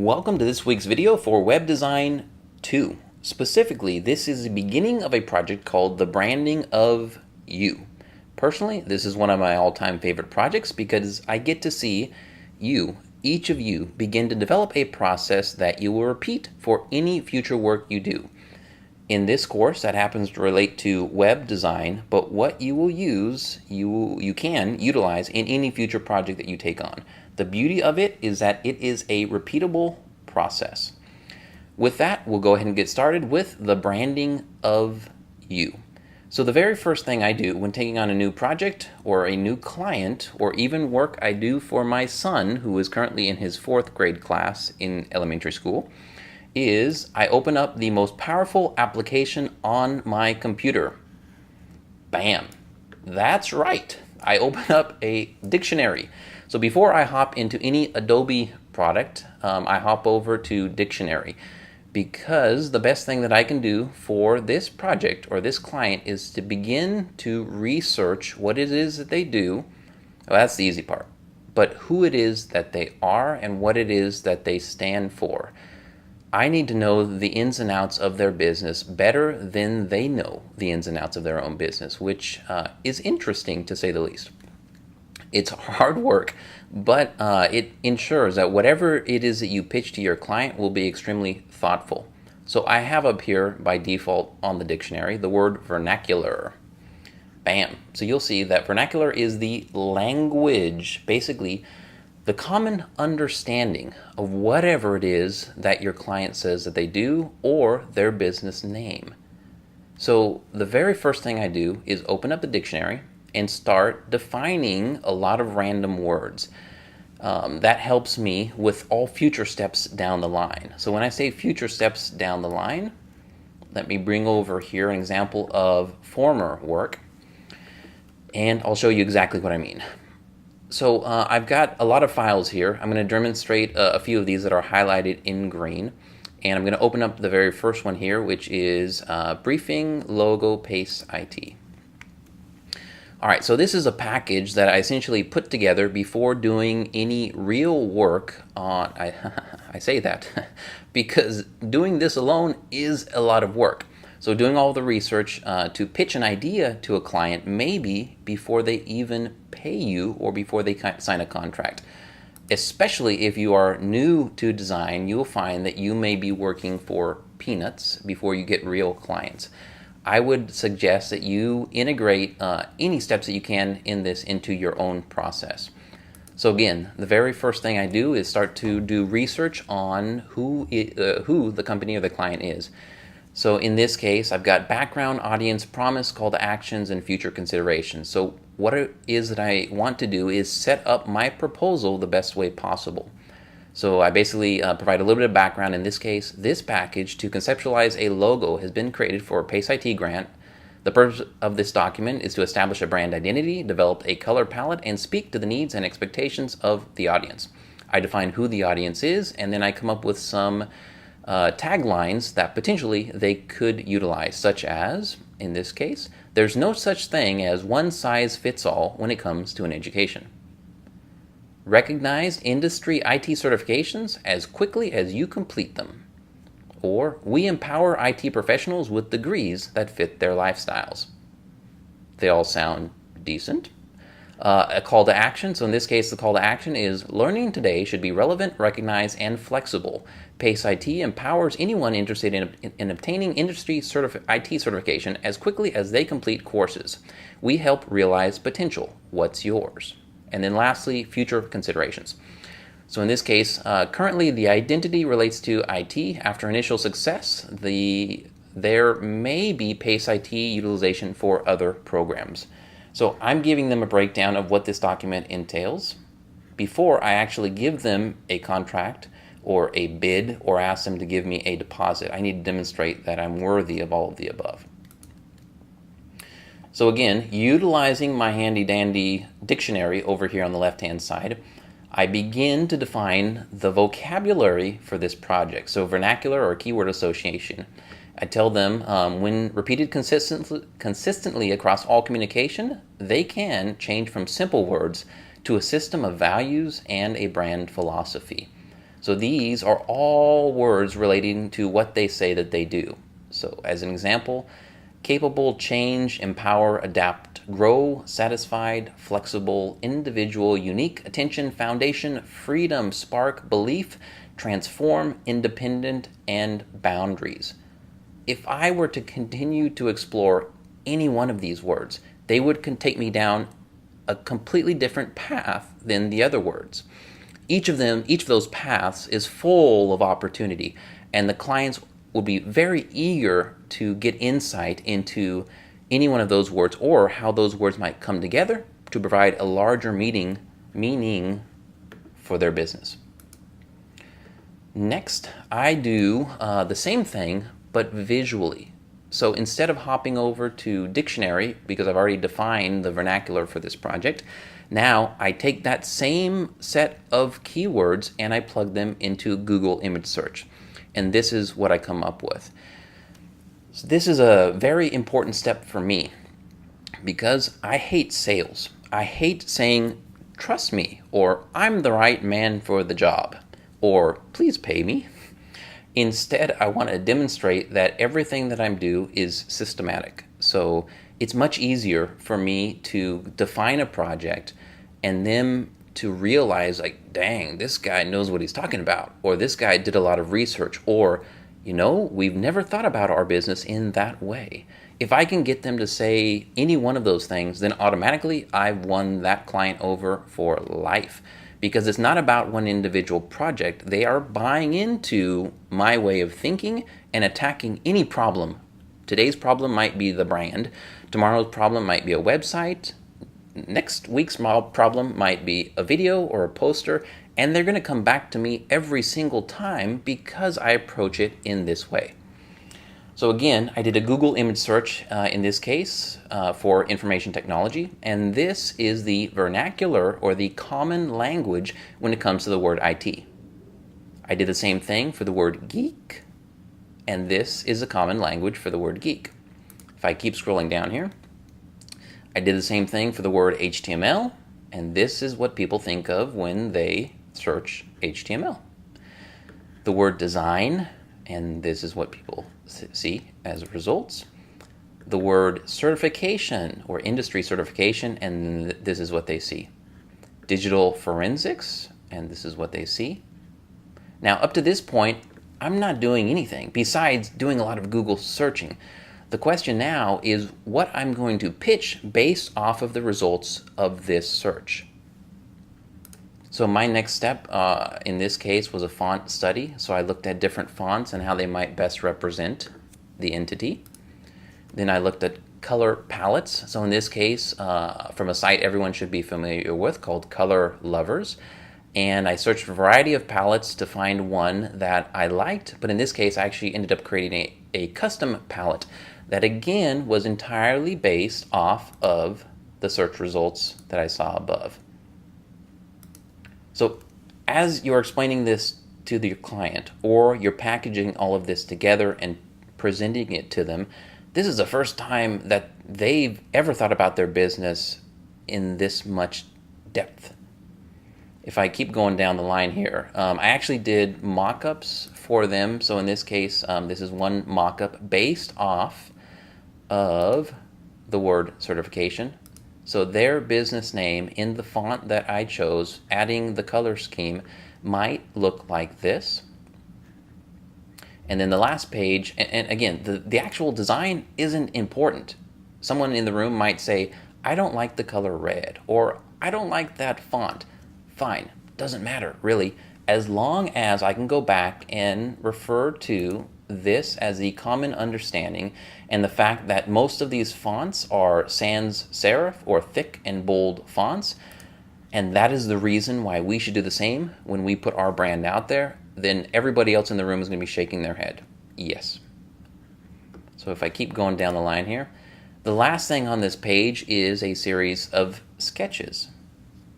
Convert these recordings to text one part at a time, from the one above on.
Welcome to this week's video for Web Design 2. Specifically, this is the beginning of a project called The Branding of You. Personally, this is one of my all-time favorite projects because I get to see you, each of you, begin to develop a process that you will repeat for any future work you do. In this course, that happens to relate to web design, but what you will use, you can utilize in any future project that you take on. The beauty of it is that it is a repeatable process. With that, we'll go ahead and get started with the branding of you. So the very first thing I do when taking on a new project or a new client or even work I do for my son, who is currently in his 4th grade class in elementary school, is I open up the most powerful application on my computer. Bam! That's right. I open up a dictionary. So before I hop into any Adobe product, I hop over to dictionary because the best thing that I can do for this project or this client is to begin to research what it is that they do. Well, that's the easy part. But who it is that they are and what it is that they stand for. I need to know the ins and outs of their business better than they know the ins and outs of their own business, which is interesting to say the least. It's hard work, but it ensures that whatever it is that you pitch to your client will be extremely thoughtful. So I have up here by default on the dictionary the word vernacular. Bam! So you'll see that vernacular is the language, basically the common understanding of whatever it is that your client says that they do or their business name. So the very first thing I do is open up the dictionary and start defining a lot of random words. That helps me with all future steps down the line. So when I say future steps down the line, let me bring over here an example of former work, and I'll show you exactly what I mean. So I've got a lot of files here. I'm going to demonstrate a few of these that are highlighted in green. And I'm going to open up the very first one here, which is Briefing Logo Pace IT. All right, so this is a package that I essentially put together before doing any real work on, I say that because doing this alone is a lot of work. So doing all the research to pitch an idea to a client maybe before they even pay you or before they sign a contract. Especially if you are new to design, you'll find that you may be working for peanuts before you get real clients. I would suggest that you integrate any steps that you can in this into your own process. So again, the very first thing I do is start to do research on who the company or the client is. So in this case, I've got background, audience, promise, call to actions, and future considerations. So what it is that I want to do is set up my proposal the best way possible. So I basically provide a little bit of background. In this case, this package to conceptualize a logo has been created for a PACE IT grant. The purpose of this document is to establish a brand identity, develop a color palette, and speak to the needs and expectations of the audience. I define who the audience is, and then I come up with some taglines that potentially they could utilize, such as, in this case, there's no such thing as one size fits all when it comes to an education. Recognize industry IT certifications as quickly as you complete them. Or, we empower IT professionals with degrees that fit their lifestyles. They all sound decent. A call to action. So in this case, the call to action is learning today should be relevant, recognized, and flexible. PACE IT empowers anyone interested in obtaining industry IT certification as quickly as they complete courses. We help realize potential. What's yours? And then lastly, future considerations. So in this case, currently the identity relates to IT. After initial success, there may be PACE IT utilization for other programs. So I'm giving them a breakdown of what this document entails before I actually give them a contract or a bid or ask them to give me a deposit. I need to demonstrate that I'm worthy of all of the above. So again, utilizing my handy dandy dictionary over here on the left-hand side, I begin to define the vocabulary for this project. So vernacular or keyword association. I tell them when repeated consistently across all communication, they can change from simple words to a system of values and a brand philosophy. So these are all words relating to what they say that they do. So as an example, capable, change, empower, adapt, grow, satisfied, flexible, individual, unique, attention, foundation, freedom, spark, belief, transform, independent, and boundaries. If I were to continue to explore any one of these words, they would take me down a completely different path than the other words. Each of those paths is full of opportunity, and the clients will be very eager to get insight into any one of those words or how those words might come together to provide a larger meaning for their business. Next, I do the same thing, but visually. So instead of hopping over to dictionary, because I've already defined the vernacular for this project, now I take that same set of keywords and I plug them into Google image search. And this is what I come up with. So this is a very important step for me because I hate sales. I hate saying, trust me, or I'm the right man for the job, or please pay me. Instead, I want to demonstrate that everything that I'm doing is systematic. So it's much easier for me to define a project and then to realize, like, dang, this guy knows what he's talking about, or this guy did a lot of research, or, we've never thought about our business in that way. If I can get them to say any one of those things, then automatically I've won that client over for life. Because it's not about one individual project. They are buying into my way of thinking and attacking any problem. Today's problem might be the brand. Tomorrow's problem might be a website. Next week's problem might be a video or a poster. And they're going to come back to me every single time because I approach it in this way. So again, I did a Google image search in this case for information technology, and this is the vernacular or the common language when it comes to the word IT. I did the same thing for the word geek, and this is a common language for the word geek. If I keep scrolling down here, I did the same thing for the word HTML, and this is what people think of when they search HTML. The word design, and this is what people see as results. The word certification or industry certification, and this is what they see. Digital forensics, and this is what they see. Now, up to this point, I'm not doing anything besides doing a lot of Google searching. The question now is what I'm going to pitch based off of the results of this search. So my next step in this case was a font study. So I looked at different fonts and how they might best represent the entity. Then I looked at color palettes. So in this case, from a site everyone should be familiar with called Color Lovers. And I searched a variety of palettes to find one that I liked. But in this case, I actually ended up creating a custom palette that again was entirely based off of the search results that I saw above. So as you're explaining this to your client or you're packaging all of this together and presenting it to them, this is the first time that they've ever thought about their business in this much depth. If I keep going down the line here, I actually did mock-ups for them. So in this case, this is one mock-up based off of the word certification. So their business name in the font that I chose, adding the color scheme, might look like this. And then the last page, and again, the actual design isn't important. Someone in the room might say, I don't like the color red, or I don't like that font. Fine, doesn't matter really, as long as I can go back and refer to this as the common understanding and the fact that most of these fonts are sans serif or thick and bold fonts, and that is the reason why we should do the same when we put our brand out there, then everybody else in the room is going to be shaking their head. Yes. So if I keep going down the line here, the last thing on this page is a series of sketches.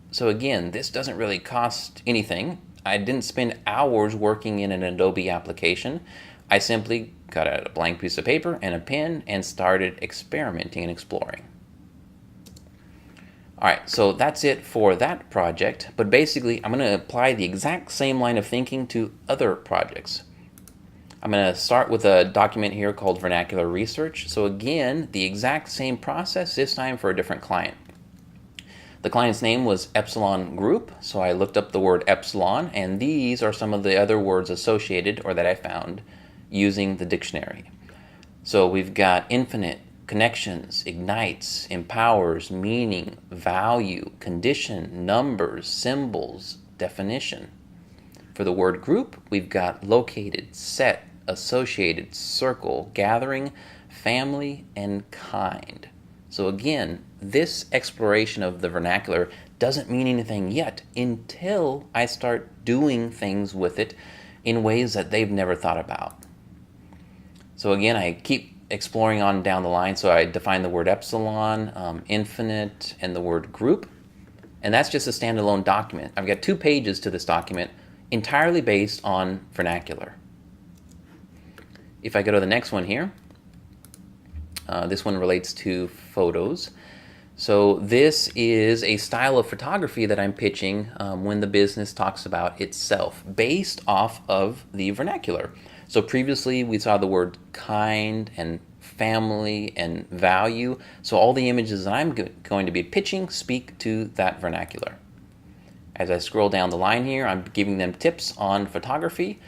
So again, this doesn't really cost anything. I didn't spend hours working in an Adobe application. I simply got out a blank piece of paper and a pen and started experimenting and exploring. All right, so that's it for that project, but basically I'm going to apply the exact same line of thinking to other projects. I'm going to start with a document here called Vernacular Research. So again, the exact same process, this time for a different client. The client's name was Epsilon Group, so I looked up the word epsilon, and these are some of the other words associated or that I found using the dictionary. So we've got infinite, connections, ignites, empowers, meaning, value, condition, numbers, symbols, definition. For the word group, we've got located, set, associated, circle, gathering, family, and kind. So again, this exploration of the vernacular doesn't mean anything yet until I start doing things with it in ways that they've never thought about. So again, I keep exploring on down the line. So I define the word epsilon, infinite, and the word group. And that's just a standalone document. I've got 2 pages to this document entirely based on vernacular. If I go to the next one here, this one relates to photos. So this is a style of photography that I'm pitching when the business talks about itself based off of the vernacular. So previously we saw the word kind and family and value. So all the images that I'm going to be pitching speak to that vernacular. As I scroll down the line here, I'm giving them tips on photography,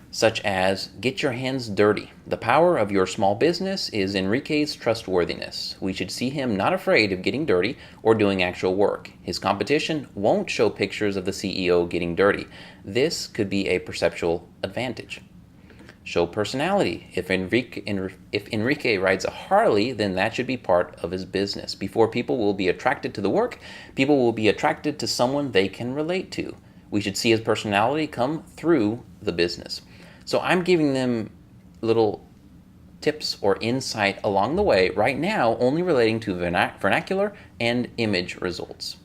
such as get your hands dirty. The power of your small business is Enrique's trustworthiness. We should see him not afraid of getting dirty or doing actual work. His competition won't show pictures of the CEO getting dirty. This could be a perceptual advantage. Show personality. If Enrique rides a Harley, then that should be part of his business. Before people will be attracted to the work, people will be attracted to someone they can relate to. We should see his personality come through the business. So I'm giving them little tips or insight along the way right now, only relating to vernacular and image results.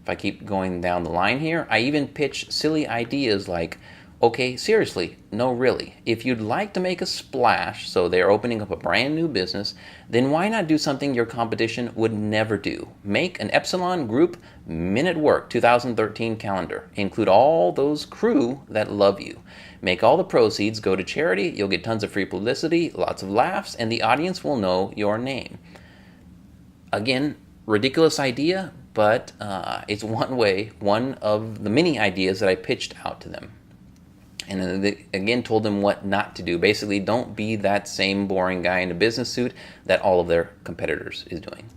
If I keep going down the line here, I even pitch silly ideas like, okay, seriously, no really. If you'd like to make a splash, so they're opening up a brand new business, then why not do something your competition would never do? Make an Epsilon Group Men at Work 2013 calendar. Include all those crew that love you. Make all the proceeds go to charity. You'll get tons of free publicity, lots of laughs, and the audience will know your name. Again, ridiculous idea, but it's one of the many ideas that I pitched out to them. And then they, again, told them what not to do. Basically, don't be that same boring guy in a business suit that all of their competitors is doing.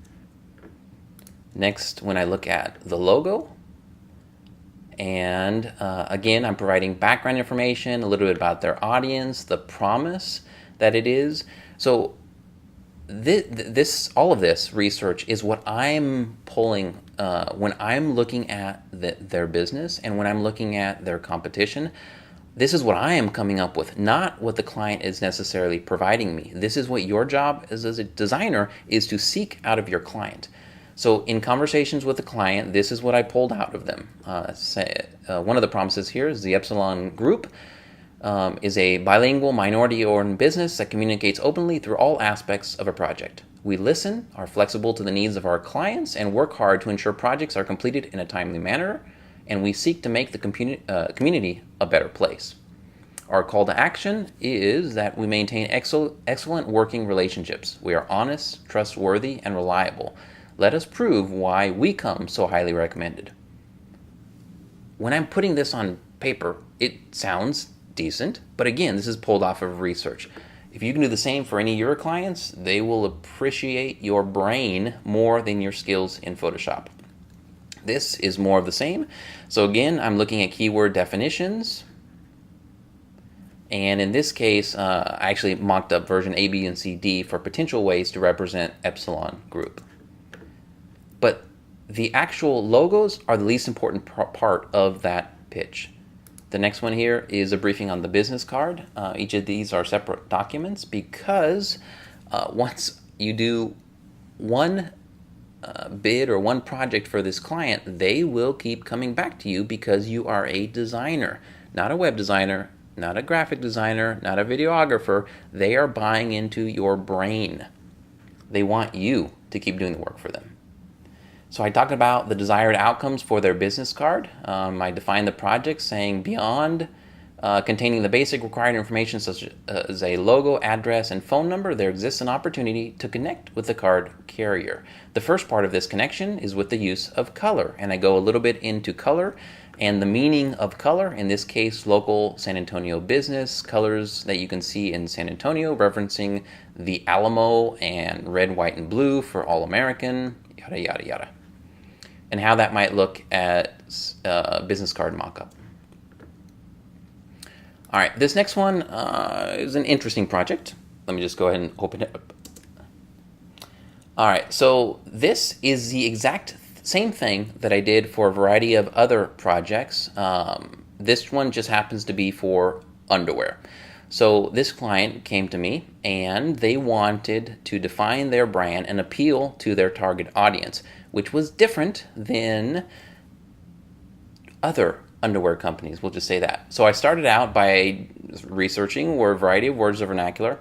Next, when I look at the logo, and again, I'm providing background information, a little bit about their audience, the promise that it is. So all of this research is what I'm pulling when I'm looking at their business and when I'm looking at their competition. This is what I am coming up with, not what the client is necessarily providing me. This is what your job as a designer is to seek out of your client. So in conversations with the client, this is what I pulled out of them. One of the promises here is the Epsilon Group is a bilingual minority-owned business that communicates openly through all aspects of a project. We listen, are flexible to the needs of our clients, and work hard to ensure projects are completed in a timely manner, and we seek to make the community a better place. Our call to action is that we maintain excellent working relationships. We are honest, trustworthy, and reliable. Let us prove why we come so highly recommended. When I'm putting this on paper, it sounds decent, but again, this is pulled off of research. If you can do the same for any of your clients, they will appreciate your brain more than your skills in Photoshop. This is more of the same. So again, I'm looking at keyword definitions. And in this case, I actually mocked up version A, B, and C, D for potential ways to represent Epsilon Group. But the actual logos are the least important part of that pitch. The next one here is a briefing on the business card. Each of these are separate documents because once you do one bid or one project for this client, they will keep coming back to you because you are a designer, not a web designer, not a graphic designer, not a videographer. They are buying into your brain. They want you to keep doing the work for them. So I talked about the desired outcomes for their business card. I defined the project saying beyond containing the basic required information such as a logo, address, and phone number, there exists an opportunity to connect with the card carrier. The first part of this connection is with the use of color, and I go a little bit into color and the meaning of color, in this case local San Antonio business, colors that you can see in San Antonio referencing the Alamo and red, white, and blue for All American, yada, yada, yada. And how that might look at a business card mock-up. All right, this next one is an interesting project. Let me just go ahead and open it up. All right, so this is the exact same thing that I did for a variety of other projects. This one just happens to be for underwear. So this client came to me and they wanted to define their brand and appeal to their target audience, which was different than other underwear companies, we'll just say that. So I started out by researching a variety of words of vernacular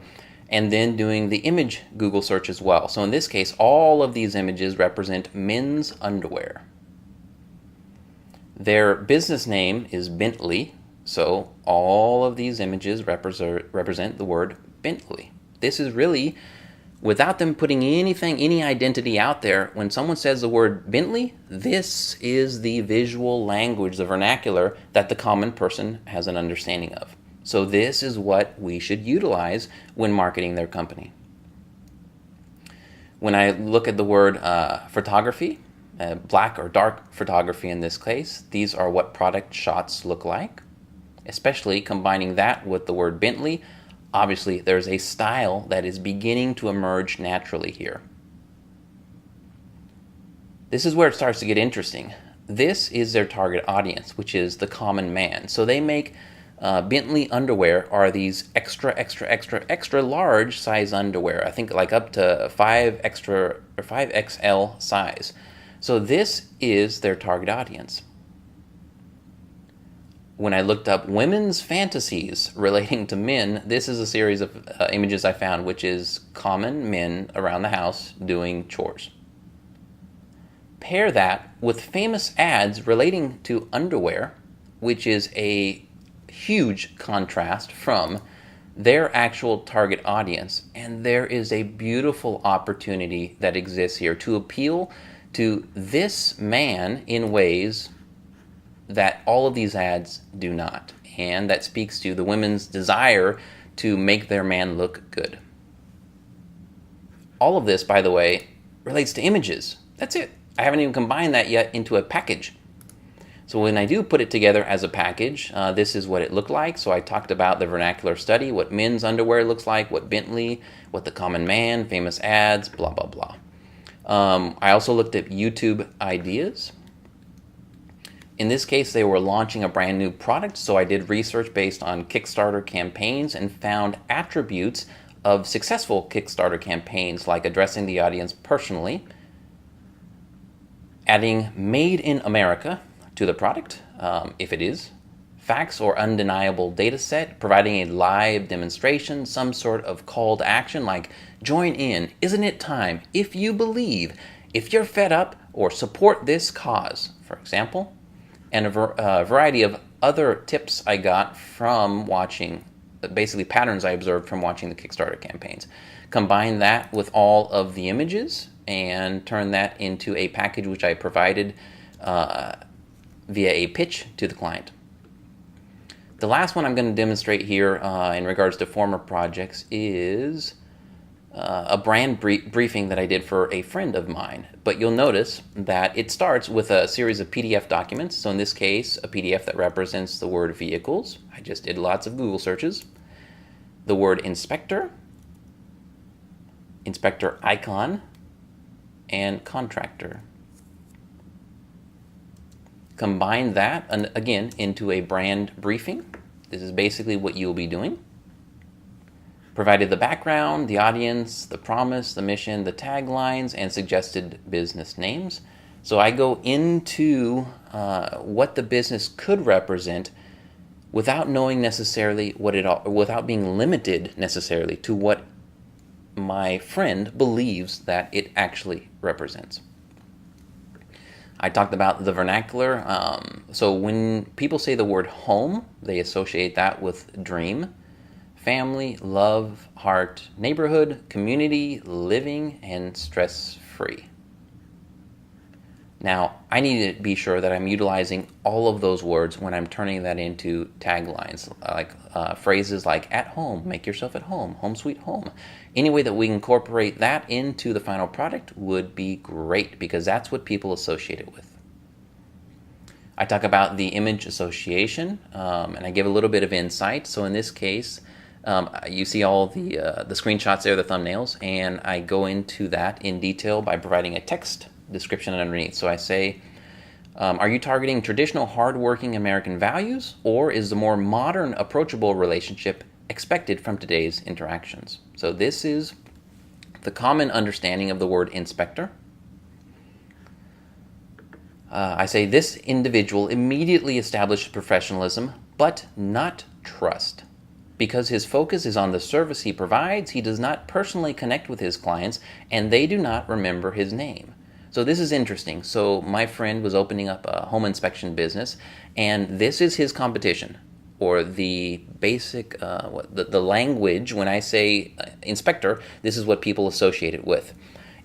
and then doing the image Google search as well. So in this case, all of these images represent men's underwear. Their business name is Bentley, so all of these images represent the word Bentley. This is really, without them putting any identity out there, when someone says the word Bentley, this is the visual language, the vernacular that the common person has an understanding of. So this is what we should utilize when marketing their company. When I look at the word photography, black or dark photography in this case, these are what product shots look like, especially combining that with the word Bentley. Obviously, there's a style that is beginning to emerge naturally here. This is where it starts to get interesting. This is their target audience, which is the common man. So they make Bentley underwear are these extra large size underwear. I think like up to 5XL size. So this is their target audience. When I looked up women's fantasies relating to men, this is a series of images I found, which is common men around the house doing chores. Pair that with famous ads relating to underwear, which is a huge contrast from their actual target audience. And there is a beautiful opportunity that exists here to appeal to this man in ways that all of these ads do not. And that speaks to the women's desire to make their man look good. All of this, by the way, relates to images. That's it. I haven't even combined that yet into a package. So when I do put it together as a package, this is what it looked like. So I talked about the vernacular study, what men's underwear looks like, what Bentley, what the common man, famous ads, blah, blah, blah. I also looked at YouTube ideas. In this case, they were launching a brand new product, so I did research based on Kickstarter campaigns and found attributes of successful Kickstarter campaigns, like addressing the audience personally, adding Made in America to the product, if it is, facts or undeniable data set, providing a live demonstration, some sort of call to action like join in, isn't it time, if you believe, if you're fed up, or support this cause, for example, and a variety of other tips I got from watching, basically patterns I observed from watching the Kickstarter campaigns. Combine that with all of the images and turn that into a package which I provided via a pitch to the client. The last one I'm going to demonstrate here in regards to former projects is a brand briefing that I did for a friend of mine. But you'll notice that it starts with a series of PDF documents. So in this case, a PDF that represents the word vehicles. I just did lots of Google searches. The word inspector, inspector icon, and contractor. Combine that, again, into a brand briefing. This is basically what you'll be doing. Provided the background, the audience, the promise, the mission, the taglines, and suggested business names. So I go into what the business could represent without knowing necessarily what without being limited necessarily to what my friend believes that it actually represents. I talked about the vernacular. So when people say the word home, they associate that with dream, family, love, heart, neighborhood, community, living, and stress-free. Now, I need to be sure that I'm utilizing all of those words when I'm turning that into taglines, like phrases like at home, make yourself at home sweet home. Any way that we incorporate that into the final product would be great because that's what people associate it with. I talk about the image association, and I give a little bit of insight. So in this case, you see all the screenshots there, the thumbnails, and I go into that in detail by providing a text description underneath. So I say, are you targeting traditional hardworking American values, or is the more modern, approachable relationship expected from today's interactions? So this is the common understanding of the word inspector. I say this individual immediately established professionalism, but not trust. Because his focus is on the service he provides, he does not personally connect with his clients, and they do not remember his name. So this is interesting. So my friend was opening up a home inspection business, and this is his competition, or the basic, the language. When I say inspector, this is what people associate it with.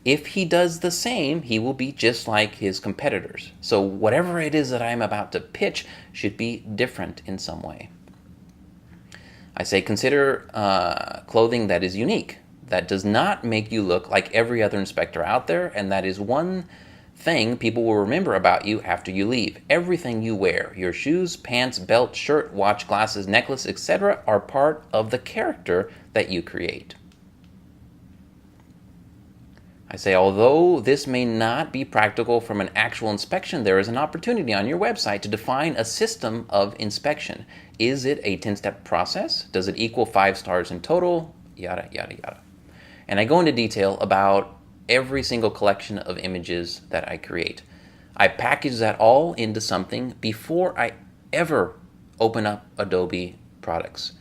If he does the same, he will be just like his competitors. So whatever it is that I'm about to pitch should be different in some way. I say consider clothing that is unique, that does not make you look like every other inspector out there, and that is one thing people will remember about you after you leave. Everything you wear, your shoes, pants, belt, shirt, watch, glasses, necklace, etc., are part of the character that you create. I say, although this may not be practical from an actual inspection, there is an opportunity on your website to define a system of inspection. Is it a 10-step process? Does it equal 5 stars in total? Yada, yada, yada. And I go into detail about every single collection of images that I create. I package that all into something before I ever open up Adobe products.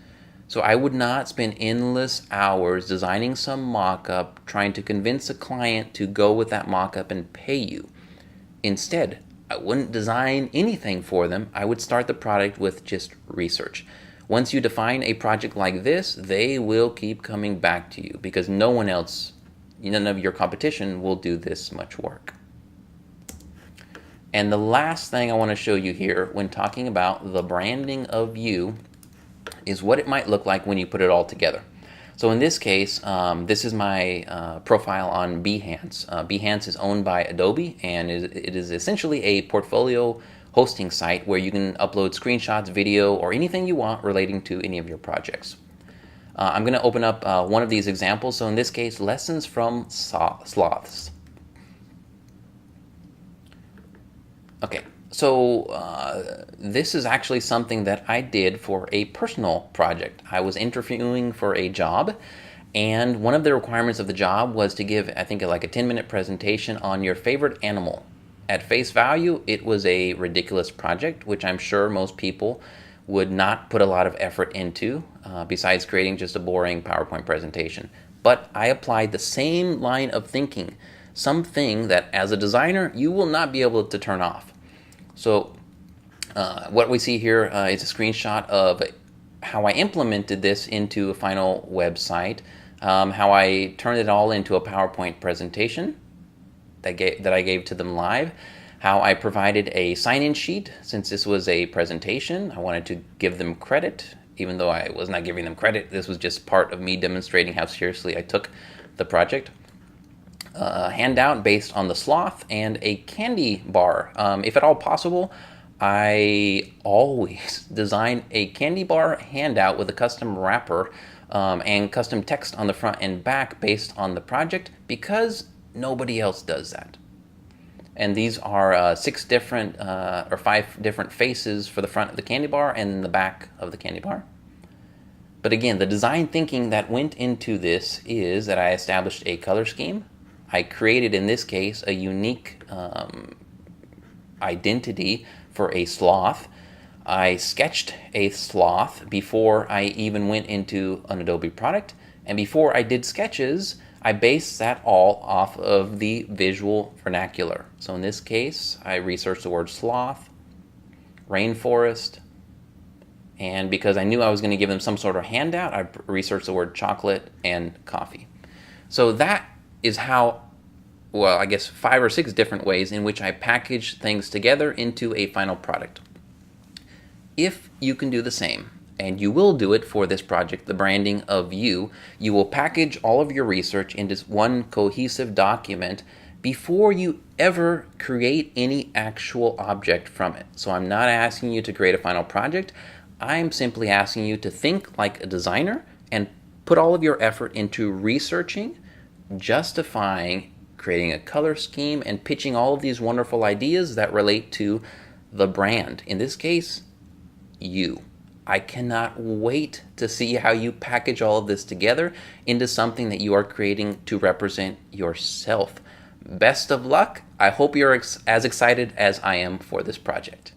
So I would not spend endless hours designing some mock-up, trying to convince a client to go with that mock-up and pay you. Instead, I wouldn't design anything for them. I would start the product with just research. Once you define a project like this, they will keep coming back to you because none of your competition will do this much work. And the last thing I want to show you here when talking about the branding of you is what it might look like when you put it all together. So in this case, this is my profile on Behance. Behance is owned by Adobe, and it is essentially a portfolio hosting site where you can upload screenshots, video, or anything you want relating to any of your projects. I'm going to open up one of these examples. So in this case, lessons from sloths. Okay, so this is actually something that I did for a personal project. I was interviewing for a job, and one of the requirements of the job was to give, I think, like a 10-minute presentation on your favorite animal. At face value, it was a ridiculous project, which I'm sure most people would not put a lot of effort into, besides creating just a boring PowerPoint presentation. But I applied the same line of thinking, something that as a designer, you will not be able to turn off. So what we see here is a screenshot of how I implemented this into a final website, how I turned it all into a PowerPoint presentation that I gave to them live, how I provided a sign-in sheet. Since this was a presentation, I wanted to give them credit, even though I was not giving them credit. This was just part of me demonstrating how seriously I took the project. A handout based on the sloth, and a candy bar. If at all possible, I always design a candy bar handout with a custom wrapper and custom text on the front and back based on the project, because nobody else does that. And these are 6 different or 5 different faces for the front of the candy bar and the back of the candy bar. But again, the design thinking that went into this is that I established a color scheme. I created, in this case, a unique identity for a sloth. I sketched a sloth before I even went into an Adobe product. And before I did sketches, I base that all off of the visual vernacular. So in this case, I researched the word sloth, rainforest, and because I knew I was going to give them some sort of handout, I researched the word chocolate and coffee. So that is how, well, I guess 5 or 6 different ways in which I package things together into a final product. If you can do the same, and you will do it for this project, the branding of you will package all of your research into one cohesive document before you ever create any actual object from it. So I'm not asking you to create a final project. I'm simply asking you to think like a designer and put all of your effort into researching, justifying, creating a color scheme, and pitching all of these wonderful ideas that relate to the brand. In this case, you. I cannot wait to see how you package all of this together into something that you are creating to represent yourself. Best of luck. I hope you're as excited as I am for this project.